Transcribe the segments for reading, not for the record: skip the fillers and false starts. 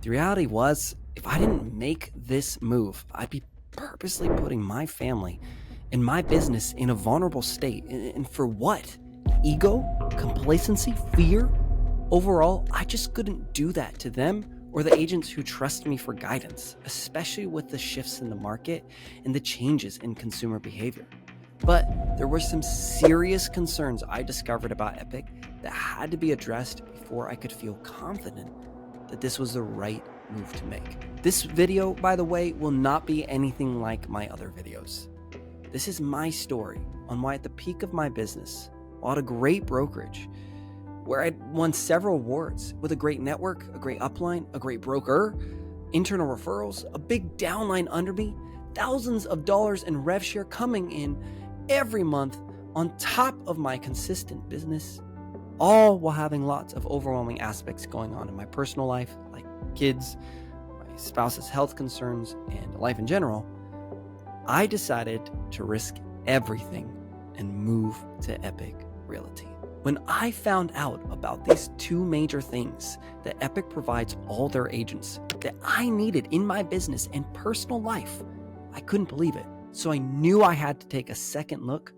The reality was, if I didn't make this move, I'd be purposely putting my family and my business in a vulnerable state. And for what? Ego? Complacency? Fear? Overall, I just couldn't do that to them or the agents who trust me for guidance, especially with the shifts in the market and the changes in consumer behavior. But there were some serious concerns I discovered about Epique that had to be addressed before I could feel confident that this was the right move to make. This video, by the way, will not be anything like my other videos. This is my story on why at the peak of my business, while at a great brokerage, where I'd won several awards with a great network, a great upline, a great broker, internal referrals, a big downline under me, thousands of dollars in rev share coming in every month on top of my consistent business, all while having lots of overwhelming aspects going on in my personal life, like kids, my spouse's health concerns, and life in general, I decided to risk everything and move to Epique Realty. When I found out about these two major things that Epique provides all their agents that I needed in my business and personal life, I couldn't believe it. So I knew I had to take a second look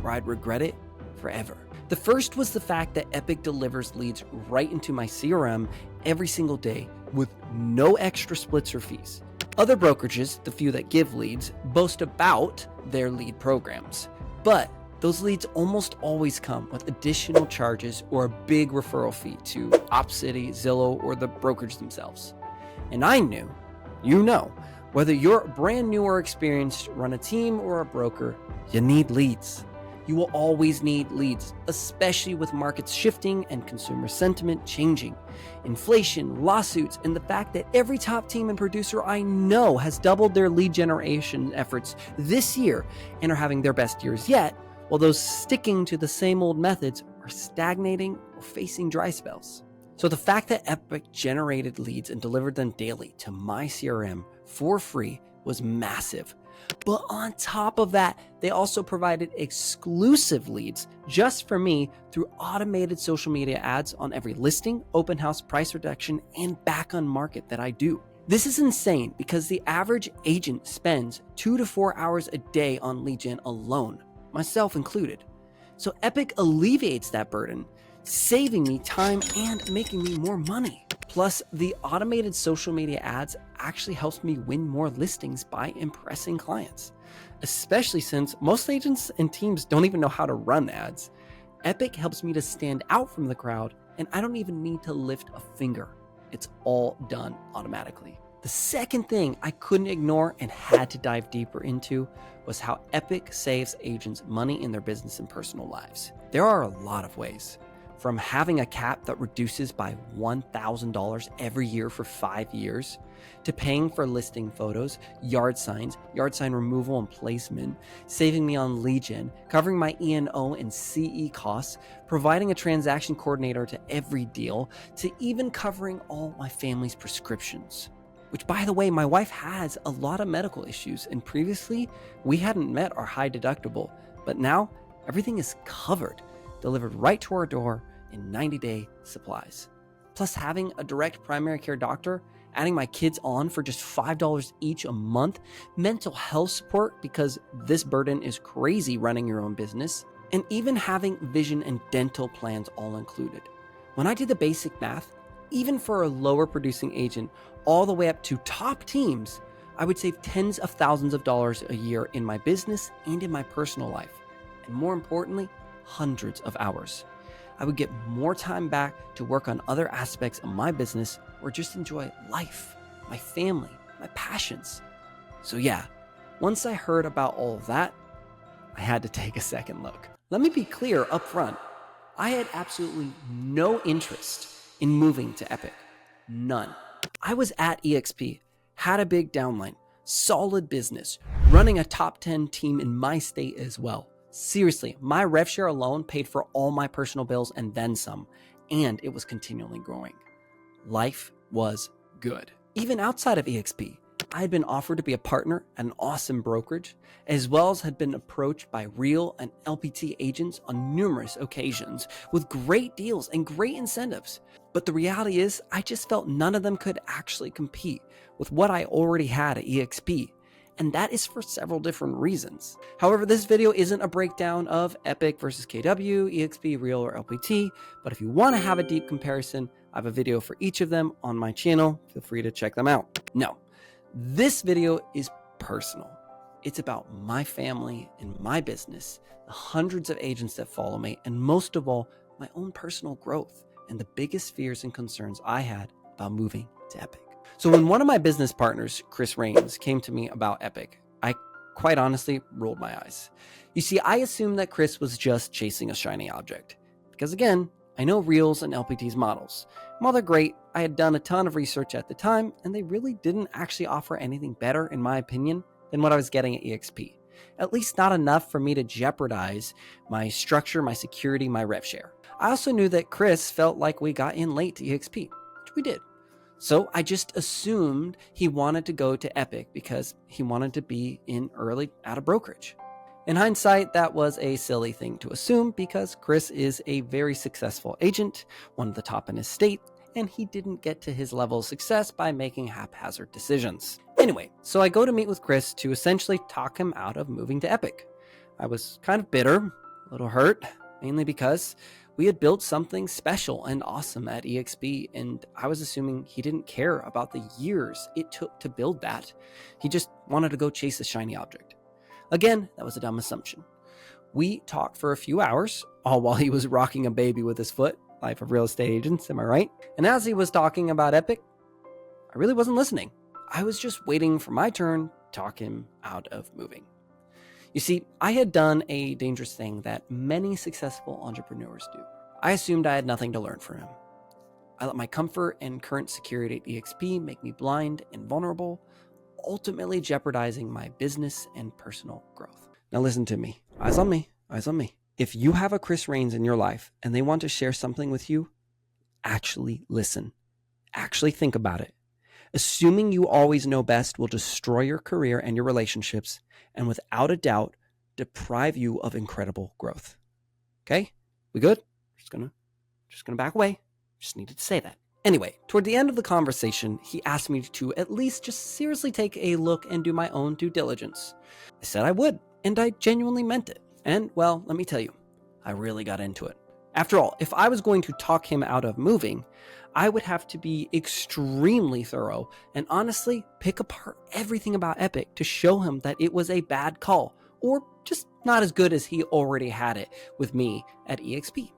or I'd regret it forever. The first was the fact that Epique delivers leads right into my CRM every single day with no extra splits or fees. Other brokerages, the few that give leads, boast about their lead programs, but those leads almost always come with additional charges or a big referral fee to OpCity, Zillow, or the brokerage themselves. And I knew, you know, whether you're brand new or experienced, run a team or a broker, you need leads. You will always need leads, especially with markets shifting and consumer sentiment changing. Inflation, lawsuits, and the fact that every top team and producer I know has doubled their lead generation efforts this year and are having their best years yet, while those sticking to the same old methods are stagnating or facing dry spells. So the fact that Epique generated leads and delivered them daily to my CRM for free was massive. But on top of that, they also provided exclusive leads just for me through automated social media ads on every listing, open house, price reduction, and back on market that I do. This is insane because the average agent spends 2 to 4 hours a day on lead gen alone, myself included. So Epique alleviates that burden, saving me time and making me more money. Plus, the automated social media ads actually helps me win more listings by impressing clients, especially since most agents and teams don't even know how to run ads. Epique helps me to stand out from the crowd, and I don't even need to lift a finger. It's all done automatically. The second thing I couldn't ignore and had to dive deeper into was how Epique saves agents money in their business and personal lives. There are a lot of ways. From having a cap that reduces by $1,000 every year for 5 years, to paying for listing photos, yard signs, yard sign removal and placement, saving me on lead gen, covering my E&O and CE costs, providing a transaction coordinator to every deal, to even covering all my family's prescriptions. Which, by the way, my wife has a lot of medical issues, and previously we hadn't met our high deductible, but now everything is covered, delivered right to our door in 90-day supplies. Plus, having a direct primary care doctor, adding my kids on for just $5 each a month, mental health support because this burden is crazy running your own business, and even having vision and dental plans all included. When I did the basic math, even for a lower producing agent all the way up to top teams, I would save tens of thousands of dollars a year in my business and in my personal life. And more importantly, hundreds of hours. I would get more time back to work on other aspects of my business or just enjoy life, my family, my passions. So yeah, once I heard about all of that, I had to take a second look. Let me be clear up front. I had absolutely no interest in moving to Epique. None. I was at EXP, had a big downline, solid business, running a top 10 team in my state as well. Seriously, my rev share alone paid for all my personal bills and then some, and it was continually growing. Life was good. Even outside of EXP, I had been offered to be a partner at an awesome brokerage, as well as had been approached by real and LPT agents on numerous occasions with great deals and great incentives. But the reality is, I just felt none of them could actually compete with what I already had at EXP. And that is for several different reasons. However, this video isn't a breakdown of Epique versus KW, EXP, Real, or LPT, but if you want to have a deep comparison, I have a video for each of them on my channel. Feel free to check them out. No, this video is personal. It's about my family and my business, the hundreds of agents that follow me, and most of all, my own personal growth and the biggest fears and concerns I had about moving to Epique. So when one of my business partners, Chris Rains, came to me about Epique, I quite honestly rolled my eyes. You see, I assumed that Chris was just chasing a shiny object. Because again, I know Reels and LPT's models. While they're great, I had done a ton of research at the time, and they really didn't actually offer anything better, in my opinion, than what I was getting at EXP. At least not enough for me to jeopardize my structure, my security, my rev share. I also knew that Chris felt like we got in late to EXP, which we did. So I just assumed he wanted to go to Epique because he wanted to be in early at a brokerage. In hindsight, that was a silly thing to assume because Chris is a very successful agent, one of the top in his state, and he didn't get to his level of success by making haphazard decisions. Anyway, so I go to meet with Chris to essentially talk him out of moving to Epique. I was kind of bitter, a little hurt, mainly because we had built something special and awesome at EXP, and I was assuming he didn't care about the years it took to build that. He just wanted to go chase a shiny object. Again, that was a dumb assumption. We talked for a few hours, all while he was rocking a baby with his foot. Life of real estate agents, am I right? And as he was talking about Epique, I really wasn't listening. I was just waiting for my turn to talk him out of moving. You see, I had done a dangerous thing that many successful entrepreneurs do. I assumed I had nothing to learn from him. I let my comfort and current security at EXP make me blind and vulnerable, ultimately jeopardizing my business and personal growth. Now listen to me. Eyes on me. Eyes on me. If you have a Chris Rains in your life and they want to share something with you, actually listen. Actually think about it. Assuming you always know best will destroy your career and your relationships, and without a doubt, deprive you of incredible growth. Okay? We good? Just gonna back away. Just needed to say that. Anyway, toward the end of the conversation, he asked me to at least just seriously take a look and do my own due diligence. I said I would, and I genuinely meant it. And, well, let me tell you, I really got into it. After all, if I was going to talk him out of moving, I would have to be extremely thorough and honestly pick apart everything about Epique to show him that it was a bad call or just not as good as he already had it with me at EXP.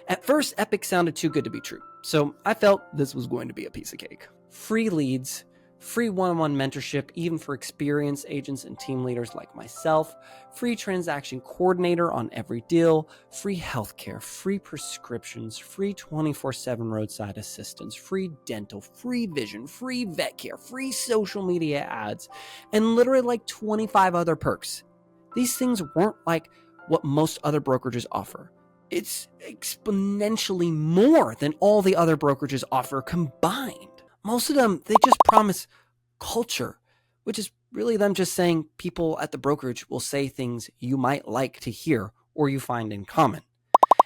At first, Epique sounded too good to be true, so I felt this was going to be a piece of cake. Free leads, free one-on-one mentorship, even for experienced agents and team leaders like myself, free transaction coordinator on every deal, free healthcare, free prescriptions, free 24/7 roadside assistance, free dental, free vision, free vet care, free social media ads, and literally like 25 other perks. These things weren't like what most other brokerages offer. It's exponentially more than all the other brokerages offer combined. Most of them, they just promise culture, which is really them just saying people at the brokerage will say things you might like to hear or you find in common.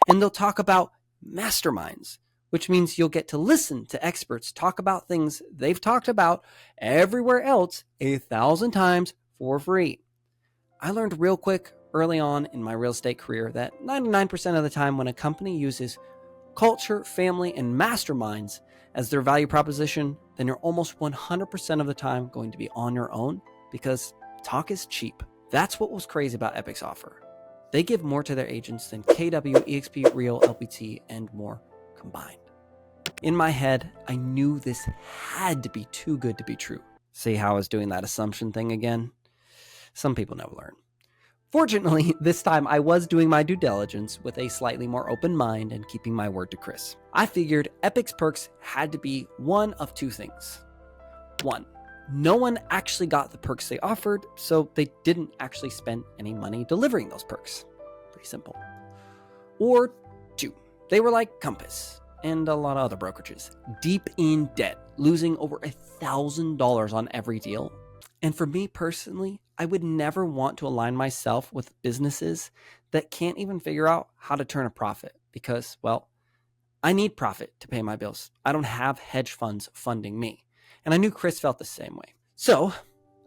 And they'll talk about masterminds, which means you'll get to listen to experts talk about things they've talked about everywhere else 1,000 times for free. I learned real quick early on in my real estate career that 99% of the time when a company uses culture, family, and masterminds as their value proposition, then you're almost 100% of the time going to be on your own because talk is cheap. That's what was crazy about Epique's offer. They give more to their agents than KW, EXP, Real, LPT, and more combined. In my head, I knew this had to be too good to be true. See how I was doing that assumption thing again? Some people never learn. Fortunately, this time I was doing my due diligence with a slightly more open mind and keeping my word to Chris. I figured Epique's perks had to be one of two things. One, no one actually got the perks they offered, so they didn't actually spend any money delivering those perks. Pretty simple. Or two, they were like Compass. and a lot of other brokerages, deep in debt, losing over $1,000 on every deal. And for me personally, I would never want to align myself with businesses that can't even figure out how to turn a profit because, well, I need profit to pay my bills. I don't have hedge funds funding me. And I knew Chris felt the same way. So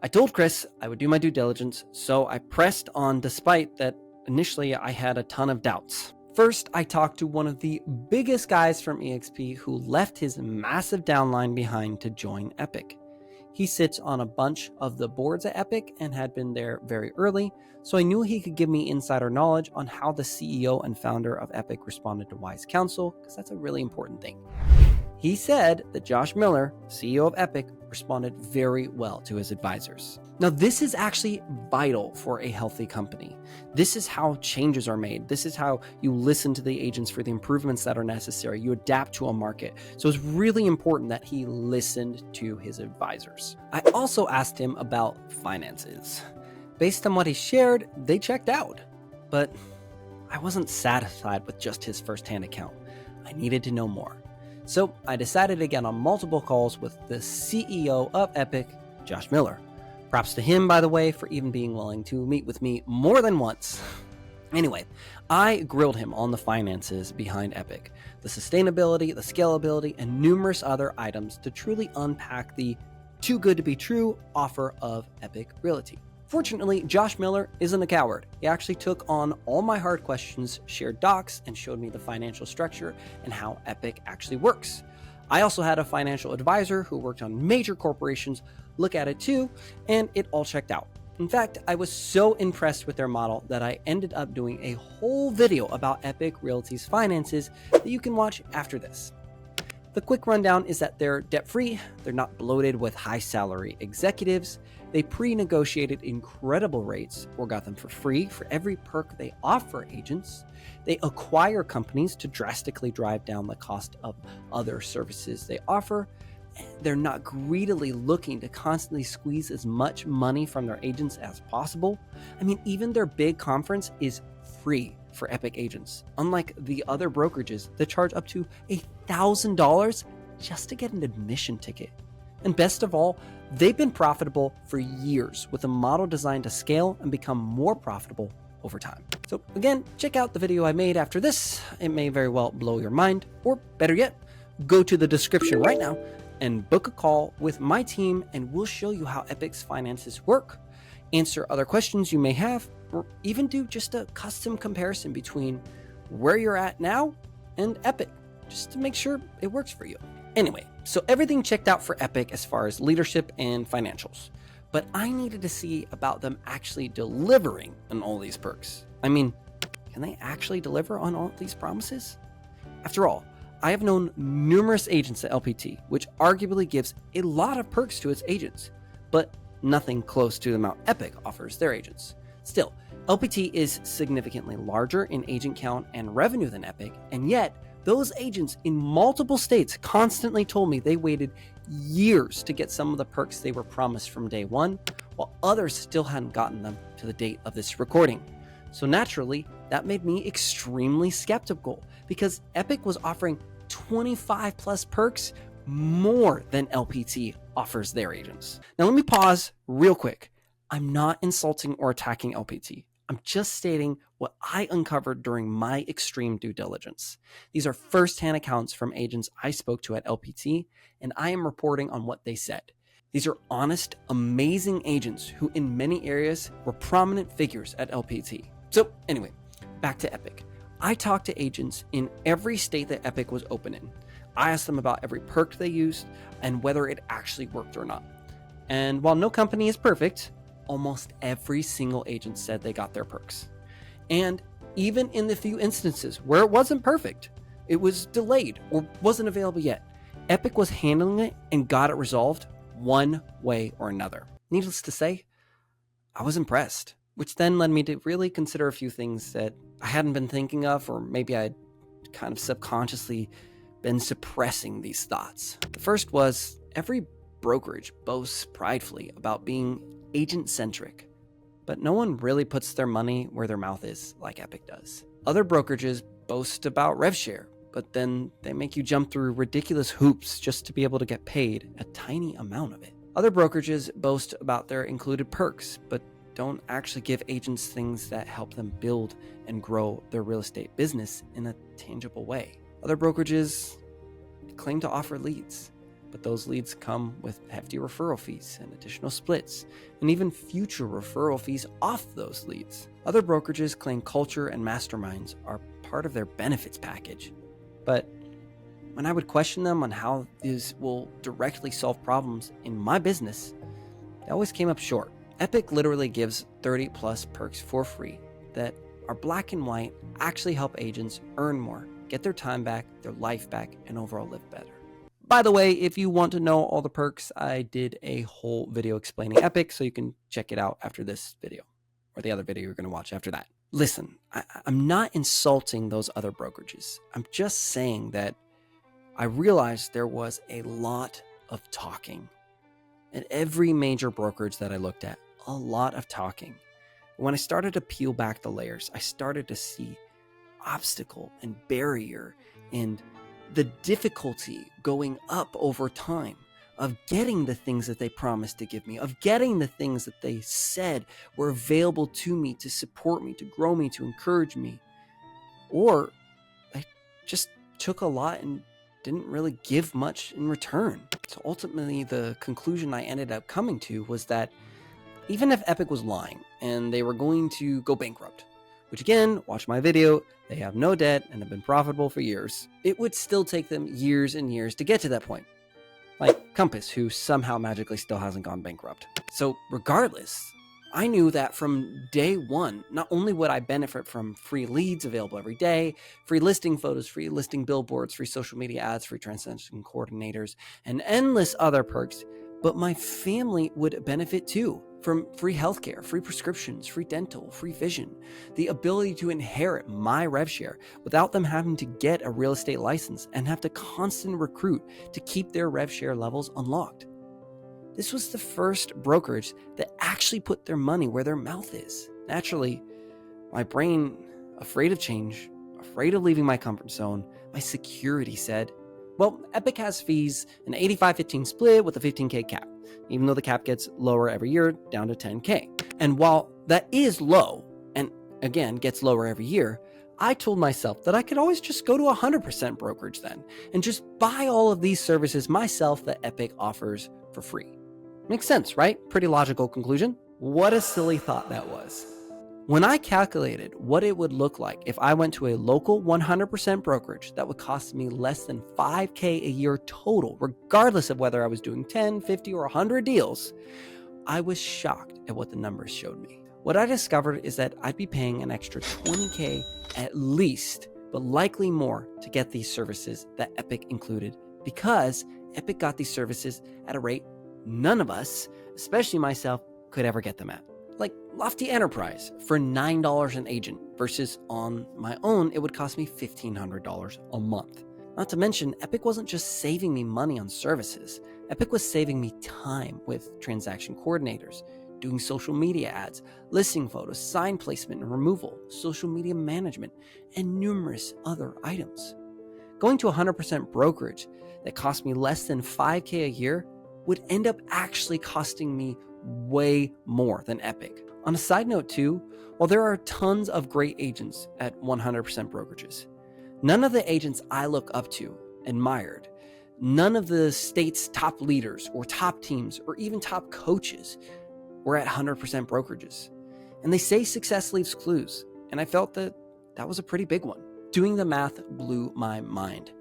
I told Chris I would do my due diligence, so I pressed on despite that initially I had a ton of doubts. First, I talked to one of the biggest guys from EXP who left his massive downline behind to join Epique. He sits on a bunch of the boards at Epique and had been there very early, so I knew he could give me insider knowledge on how the CEO and founder of Epique responded to wise counsel, because that's a really important thing. He said that Josh Miller, CEO of Epique, responded very well to his advisors. Now, this is actually vital for a healthy company. This is how changes are made. This is how you listen to the agents for the improvements that are necessary. You adapt to a market. So it's really important that he listened to his advisors. I also asked him about finances. Based on what he shared, they checked out. But I wasn't satisfied with just his firsthand account. I needed to know more. So I decided to get on multiple calls with the CEO of Epique, Josh Miller. Props to him, by the way, for even being willing to meet with me more than once. Anyway, I grilled him on the finances behind Epique, the sustainability, the scalability, and numerous other items to truly unpack the too good to be true offer of Epique Realty. Fortunately, Josh Miller isn't a coward. He actually took on all my hard questions, shared docs, and showed me the financial structure and how Epique actually works. I also had a financial advisor who worked on major corporations look at it too, and it all checked out. In fact, I was so impressed with their model that I ended up doing a whole video about Epique Realty's finances that you can watch after this. The quick rundown is that they're debt-free, they're not bloated with high-salary executives, they pre-negotiated incredible rates or got them for free for every perk they offer agents, they acquire companies to drastically drive down the cost of other services they offer, they're not greedily looking to constantly squeeze as much money from their agents as possible. I mean, even their big conference is free for Epique agents, unlike the other brokerages that charge up to $1,000 just to get an admission ticket. And best of all, they've been profitable for years with a model designed to scale and become more profitable over time. So again, check out the video I made after this. It may very well blow your mind, or better yet, go to the description right now and book a call with my team and we'll show you how Epique's finances work, answer other questions you may have, or even do just a custom comparison between where you're at now and Epique, just to make sure it works for you. Anyway, so everything checked out for Epique as far as leadership and financials, but I needed to see about them actually delivering on all these perks. I mean, can they actually deliver on all these promises? After all, I have known numerous agents at LPT, which arguably gives a lot of perks to its agents, but nothing close to the amount Epique offers their agents. Still, LPT is significantly larger in agent count and revenue than Epique, and yet those agents in multiple states constantly told me they waited years to get some of the perks they were promised from day one, while others still hadn't gotten them to the date of this recording. So naturally, that made me extremely skeptical because Epique was offering 25 plus perks more than LPT offers their agents. Now let me pause real quick. I'm not insulting or attacking LPT. I'm just stating what I uncovered during my extreme due diligence. These are firsthand accounts from agents I spoke to at LPT, and I am reporting on what they said. These are honest, amazing agents who in many areas were prominent figures at LPT. So anyway, back to Epique. I talked to agents in every state that Epique was open in. I asked them about every perk they used and whether it actually worked or not. And while no company is perfect, almost every single agent said they got their perks. And even in the few instances where it wasn't perfect, it was delayed or wasn't available yet, Epique was handling it and got it resolved one way or another. Needless to say, I was impressed, which then led me to really consider a few things that I hadn't been thinking of, or maybe I'd kind of subconsciously been suppressing these thoughts. The first was every brokerage boasts pridefully about being agent-centric, but no one really puts their money where their mouth is like Epique does. Other brokerages boast about rev share, but then they make you jump through ridiculous hoops just to be able to get paid a tiny amount of it. Other brokerages boast about their included perks, but don't actually give agents things that help them build and grow their real estate business in a tangible way. Other brokerages claim to offer leads, but those leads come with hefty referral fees and additional splits, and even future referral fees off those leads. Other brokerages claim culture and masterminds are part of their benefits package, but when I would question them on how these will directly solve problems in my business, they always came up short. Epique literally gives 30 plus perks for free that are black and white, actually help agents earn more, get their time back, their life back, and overall live better. By the way, if you want to know all the perks, I did a whole video explaining Epique, so you can check it out after this video, or the other video you're going to watch after that. Listen, I'm not insulting those other brokerages. I'm just saying that I realized there was a lot of talking. At every major brokerage that I looked at, a lot of talking. When I started to peel back the layers, I started to see obstacle and barrier and the difficulty going up over time of getting the things that they promised to give me, of getting the things that they said were available to me to support me, to grow me, to encourage me. Or I just took a lot and didn't really give much in return. So ultimately, the conclusion I ended up coming to was that even if Epique was lying and they were going to go bankrupt, which again, watch my video, they have no debt and have been profitable for years, it would still take them years and years to get to that point. Like Compass, who somehow magically still hasn't gone bankrupt. So regardless, I knew that from day one, not only would I benefit from free leads available every day, free listing photos, free listing billboards, free social media ads, free transaction coordinators, and endless other perks, but my family would benefit too from free healthcare, free prescriptions, free dental, free vision, the ability to inherit my rev share without them having to get a real estate license and have to constantly recruit to keep their rev share levels unlocked. This was the first brokerage that actually put their money where their mouth is. Naturally, my brain, afraid of change, afraid of leaving my comfort zone, my security said, well, Epique has fees, an 85-15 split with a 15K cap, even though the cap gets lower every year down to 10K. And while that is low, and again, gets lower every year, I told myself that I could always just go to 100% brokerage then and just buy all of these services myself that Epique offers for free. Makes sense, right? Pretty logical conclusion. What a silly thought that was. When I calculated what it would look like if I went to a local 100% brokerage that would cost me less than $5K a year total, regardless of whether I was doing 10, 50, or 100 deals, I was shocked at what the numbers showed me. What I discovered is that I'd be paying an extra 20K at least, but likely more to get these services that Epique included, because Epique got these services at a rate none of us, especially myself, could ever get them at. Like Lofty Enterprise for $9 an agent versus on my own, it would cost me $1,500 a month. Not to mention, Epique wasn't just saving me money on services. Epique was saving me time with transaction coordinators, doing social media ads, listing photos, sign placement and removal, social media management, and numerous other items. Going to 100% brokerage that cost me less than $5K a year would end up actually costing me way more than Epique. On a side note too, while there are tons of great agents at 100% brokerages, none of the agents I look up to, admired, none of the state's top leaders or top teams or even top coaches were at 100% brokerages. And they say success leaves clues, and I felt that that was a pretty big one. Doing the math blew my mind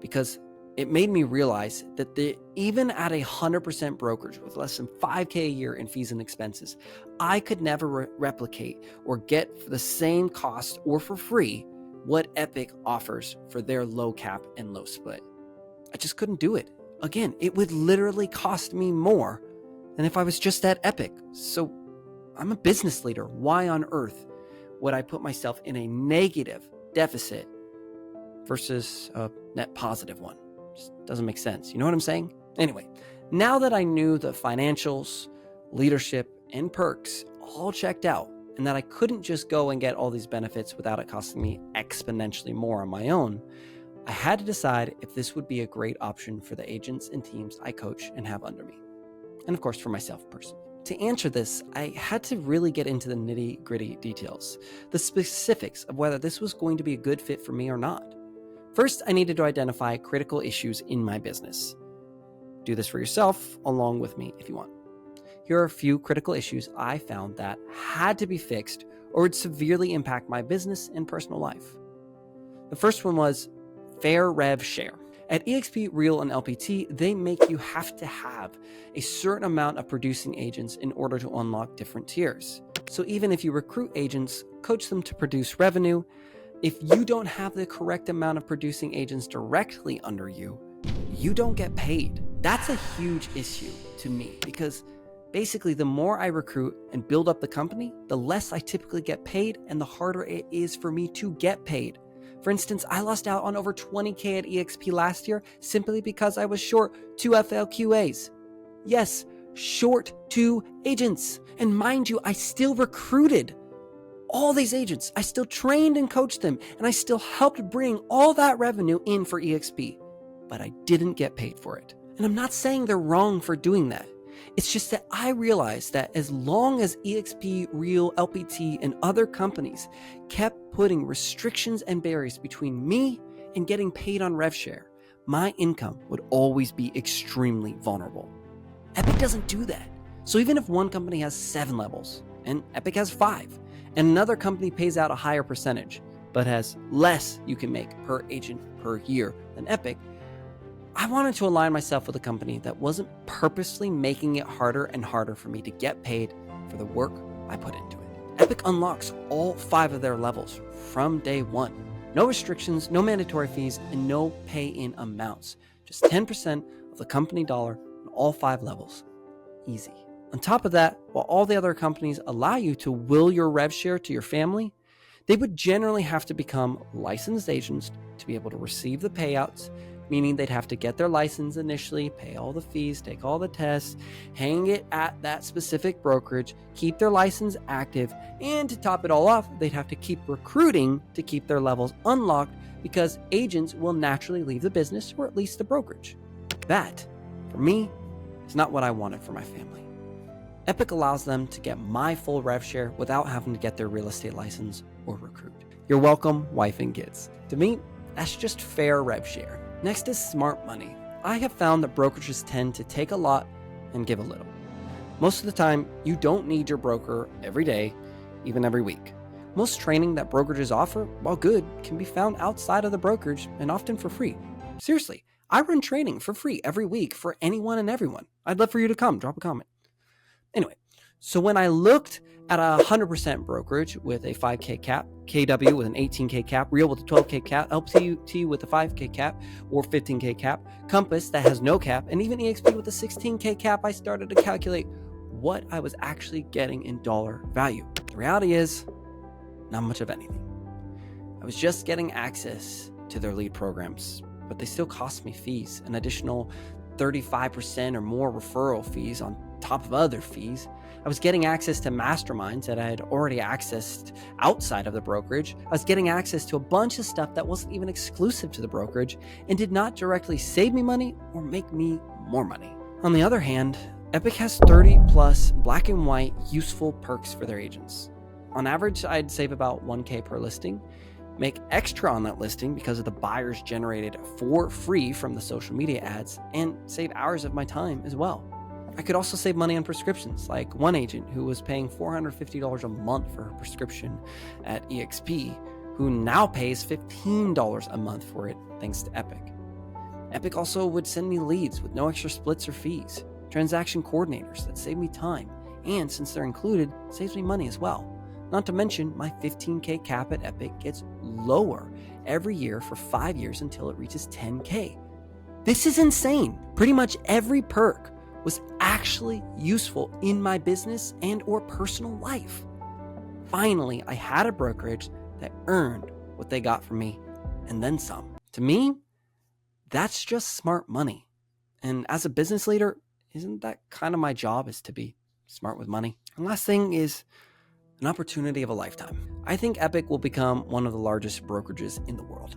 because it made me realize that even at 100% brokerage with less than $5K a year in fees and expenses, I could never replicate or get for the same cost or for free what Epique offers for their low cap and low split. I just couldn't do it. Again, it would literally cost me more than if I was just at Epique. So I'm a business leader. Why on earth would I put myself in a negative deficit versus a net positive one? Just doesn't make sense. You know what I'm saying? Anyway, now that I knew the financials, leadership, and perks all checked out, and that I couldn't just go and get all these benefits without it costing me exponentially more on my own, I had to decide if this would be a great option for the agents and teams I coach and have under me, and of course for myself personally. To answer this, I had to really get into the nitty-gritty details, the specifics of whether this was going to be a good fit for me or not. First, I needed to identify critical issues in my business. Do this for yourself along with me if you want. Here are a few critical issues I found that had to be fixed or would severely impact my business and personal life. The first one was fair rev share. At EXP, Real, and LPT, they make you have to have a certain amount of producing agents in order to unlock different tiers. So even if you recruit agents, coach them to produce revenue, if you don't have the correct amount of producing agents directly under you, you don't get paid. That's a huge issue to me because basically the more I recruit and build up the company, the less I typically get paid and the harder it is for me to get paid. For instance, I lost out on over $20K at EXP last year simply because I was short 2 FLQAs. Yes, short 2 agents. And mind you, I still recruited all these agents. I still trained and coached them, and I still helped bring all that revenue in for EXP, but I didn't get paid for it. And I'm not saying they're wrong for doing that. It's just that I realized that as long as EXP, Real, LPT, and other companies kept putting restrictions and barriers between me and getting paid on rev share, my income would always be extremely vulnerable. Epique doesn't do that. So even if one company has 7 levels and Epique has 5, and another company pays out a higher percentage, but has less you can make per agent per year than Epique, I wanted to align myself with a company that wasn't purposely making it harder and harder for me to get paid for the work I put into it. Epique unlocks all 5 of their levels from day one. No restrictions, no mandatory fees, and no pay-in amounts. Just 10% of the company dollar on all 5 levels. Easy. On top of that, while all the other companies allow you to will your rev share to your family, they would generally have to become licensed agents to be able to receive the payouts, meaning they'd have to get their license initially, pay all the fees, take all the tests, hang it at that specific brokerage, keep their license active, and to top it all off, they'd have to keep recruiting to keep their levels unlocked because agents will naturally leave the business or at least the brokerage. That, for me, is not what I wanted for my family. Epique allows them to get my full rev share without having to get their real estate license or recruit. You're welcome, wife and kids. To me, that's just fair rev share. Next is smart money. I have found that brokerages tend to take a lot and give a little. Most of the time, you don't need your broker every day, even every week. Most training that brokerages offer, while good, can be found outside of the brokerage and often for free. Seriously, I run training for free every week for anyone and everyone. I'd love for you to come, drop a comment. Anyway, so when I looked at a 100% brokerage with a 5K cap, KW with an 18K cap, Real with a 12K cap, LPT with a 5K cap or 15K cap, Compass that has no cap, and even EXP with a 16K cap, I started to calculate what I was actually getting in dollar value. The reality is, not much of anything. I was just getting access to their lead programs, but they still cost me fees, an additional 35% or more referral fees on top of other fees. I was getting access to masterminds that I had already accessed outside of the brokerage. I was getting access to a bunch of stuff that wasn't even exclusive to the brokerage and did not directly save me money or make me more money. On the other hand, Epique has 30 plus black and white useful perks for their agents. On average, I'd save about 1K per listing, make extra on that listing because of the buyers generated for free from the social media ads, and save hours of my time as well. I could also save money on prescriptions, like one agent who was paying $450 a month for her prescription at EXP, who now pays $15 a month for it thanks to Epique. Epique also would send me leads with no extra splits or fees, transaction coordinators that save me time, and since they're included, saves me money as well. Not to mention, my 15K cap at Epique gets lower every year for 5 years until it reaches 10K. This is insane. Pretty much every perk was actually useful in my business and or personal life. Finally, I had a brokerage that earned what they got from me and then some. To me, that's just smart money. And as a business leader, isn't that kind of my job, is to be smart with money? And last thing is an opportunity of a lifetime. I think Epique will become one of the largest brokerages in the world.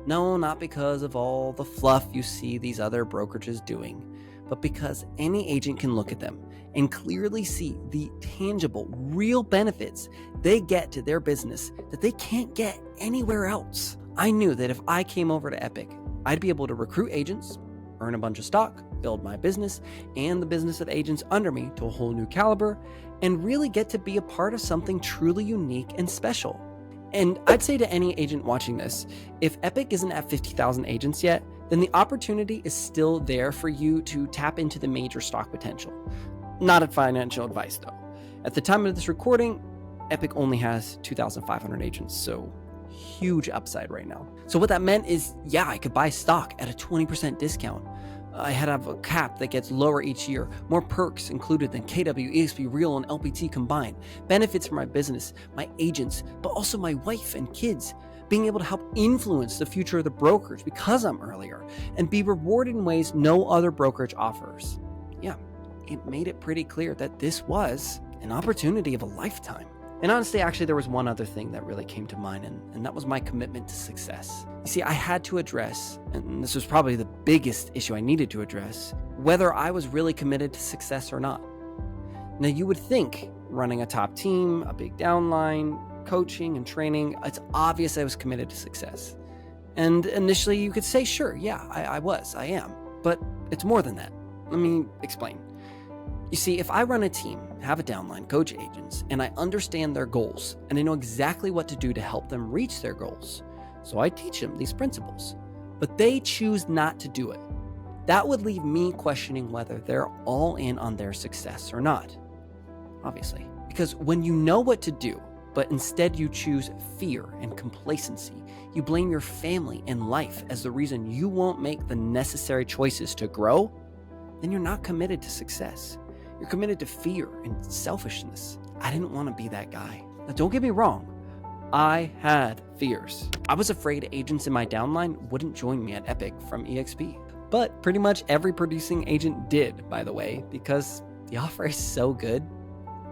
No, not because of all the fluff you see these other brokerages doing, but because any agent can look at them and clearly see the tangible, real benefits they get to their business that they can't get anywhere else. I knew that if I came over to Epique, I'd be able to recruit agents, earn a bunch of stock, build my business and the business of agents under me to a whole new caliber, and really get to be a part of something truly unique and special. And I'd say to any agent watching this, if Epique isn't at 50,000 agents yet, then the opportunity is still there for you to tap into the major stock potential. Not at financial advice though. At the time of this recording, Epique only has 2,500 agents, so huge upside right now. So what that meant is, yeah, I could buy stock at a 20% discount. I had to have a cap that gets lower each year, more perks included than KW, EXP, Real, and LPT combined, benefits for my business, my agents, but also my wife and kids, being able to help influence the future of the brokerage because I'm earlier, and be rewarded in ways no other brokerage offers. Yeah, it made it pretty clear that this was an opportunity of a lifetime. And honestly, actually, there was one other thing that really came to mind, and that was my commitment to success. You see, I had to address, and this was probably the biggest issue I needed to address, whether I was really committed to success or not. Now, you would think running a top team, a big downline, coaching and training, it's obvious I was committed to success. And initially, you could say, sure, yeah, I am. But it's more than that. Let me explain. You see, if I run a team, have a downline, coach agents, and I understand their goals, and I know exactly what to do to help them reach their goals, so I teach them these principles, but they choose not to do it, that would leave me questioning whether they're all in on their success or not. Obviously, because when you know what to do, but instead you choose fear and complacency, you blame your family and life as the reason you won't make the necessary choices to grow, then you're not committed to success. You're committed to fear and selfishness. I didn't want to be that guy. Now, don't get me wrong. I had fears. I was afraid agents in my downline wouldn't join me at Epique from EXP. But pretty much every producing agent did, by the way, because the offer is so good,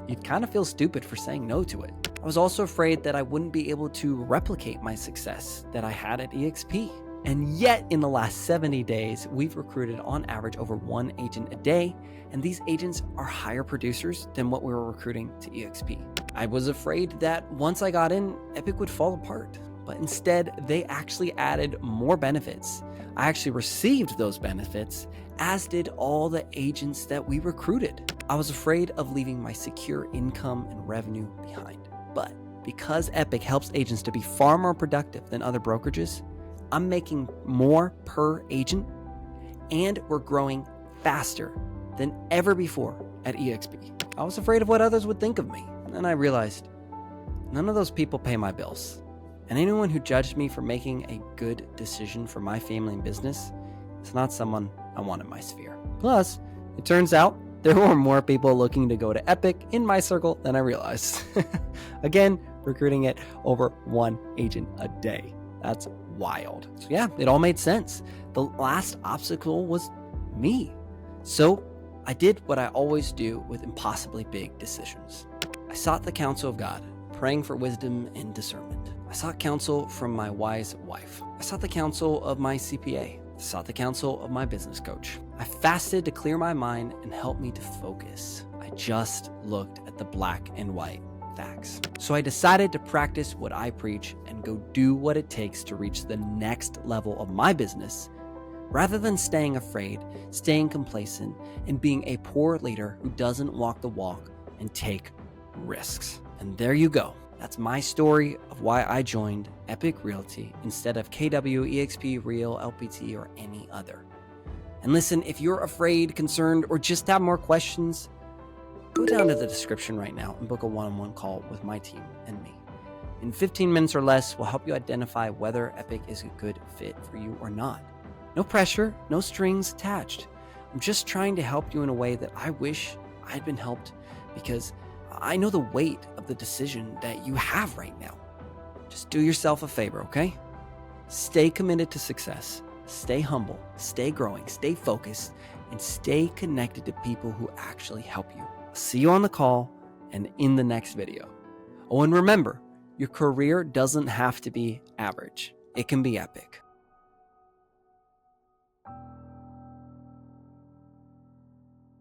you'd kind of feel stupid for saying no to it. I was also afraid that I wouldn't be able to replicate my success that I had at EXP. And yet, in the last 70 days, we've recruited on average over one agent a day, and these agents are higher producers than what we were recruiting to EXP. I was afraid that once I got in, Epique would fall apart, but instead, they actually added more benefits. I actually received those benefits, as did all the agents that we recruited. I was afraid of leaving my secure income and revenue behind. But because Epique helps agents to be far more productive than other brokerages, I'm making more per agent, and we're growing faster than ever before at EXP. I was afraid of what others would think of me, and then I realized none of those people pay my bills, and anyone who judged me for making a good decision for my family and business is not someone I want in my sphere. Plus, it turns out there were more people looking to go to Epique in my circle than I realized. Again, recruiting at over one agent a day. That's wild. So yeah, it all made sense. The last obstacle was me. So I did what I always do with impossibly big decisions. I sought the counsel of God, praying for wisdom and discernment. I sought counsel from my wise wife. I sought the counsel of my CPA. I sought the counsel of my business coach. I fasted to clear my mind and help me to focus. I just looked at the black and white facts. So I decided to practice what I preach and go do what it takes to reach the next level of my business, rather than staying afraid, staying complacent, and being a poor leader who doesn't walk the walk and take risks. And there you go. That's my story of why I joined Epique Realty instead of KW, EXP, Real, LPT, or any other. And listen, if you're afraid, concerned, or just have more questions, go down to the description right now and book a one-on-one call with my team and me. In 15 minutes or less, we'll help you identify whether Epique is a good fit for you or not. No pressure, no strings attached. I'm just trying to help you in a way that I wish I'd been helped, because I know the weight of the decision that you have right now. Just do yourself a favor, okay? Stay committed to success. Stay humble, stay growing, stay focused, and stay connected to people who actually help you. See you on the call and in the next video. Oh, and remember, your career doesn't have to be average. It can be epic.